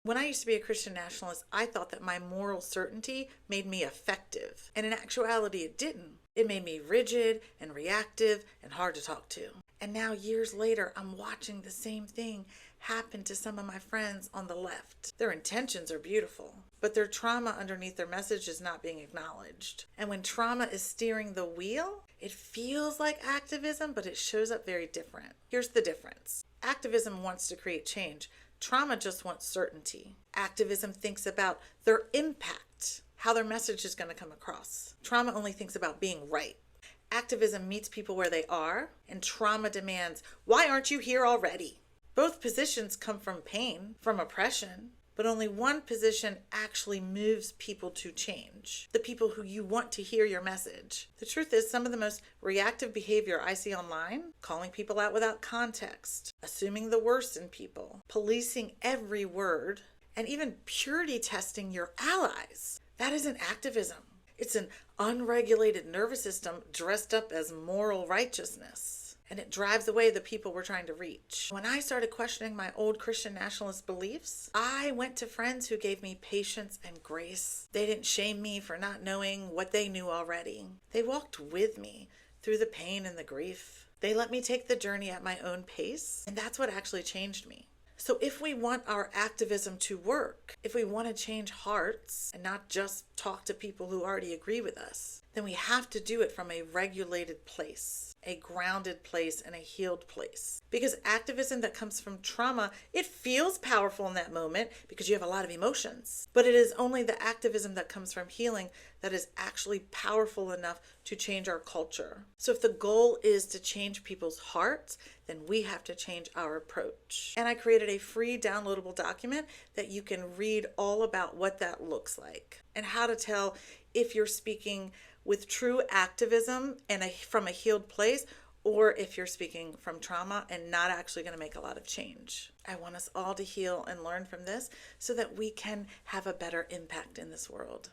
When I used to be a Christian nationalist, I thought that my moral certainty made me effective. And in actuality, it didn't. It made me rigid and reactive and hard to talk to. And now, years later, I'm watching the same thing happen to some of my friends on the left. Their intentions are beautiful, but their trauma underneath their message is not being acknowledged. And when trauma is steering the wheel, it feels like activism, but it shows up very different. Here's the difference. Activism wants to create change. Trauma just wants certainty. Activism thinks about their impact, how their message is going to come across. Trauma only thinks about being right. Activism meets people where they are, and trauma demands, why aren't you here already? Both positions come from pain, from oppression, but only one position actually moves people to change. The people who you want to hear your message. The truth is, some of the most reactive behavior I see online, calling people out without context, assuming the worst in people, policing every word, and even purity testing your allies. That isn't activism. It's an unregulated nervous system dressed up as moral righteousness. And it drives away the people we're trying to reach. When I started questioning my old Christian nationalist beliefs, I went to friends who gave me patience and grace. They didn't shame me for not knowing what they knew already. They walked with me through the pain and the grief. They let me take the journey at my own pace, and that's what actually changed me. So if we want our activism to work, if we want to change hearts and not just talk to people who already agree with us, then we have to do it from a regulated place, a grounded place, and a healed place. Because activism that comes from trauma, it feels powerful in that moment because you have a lot of emotions. But it is only the activism that comes from healing that is actually powerful enough to change our culture. So if the goal is to change people's hearts, then we have to change our approach. And I created a free downloadable document that you can read all about what that looks like and how to tell if you're speaking with true activism and from a healed place, or if you're speaking from trauma and not actually going to make a lot of change. I want us all to heal and learn from this so that we can have a better impact in this world.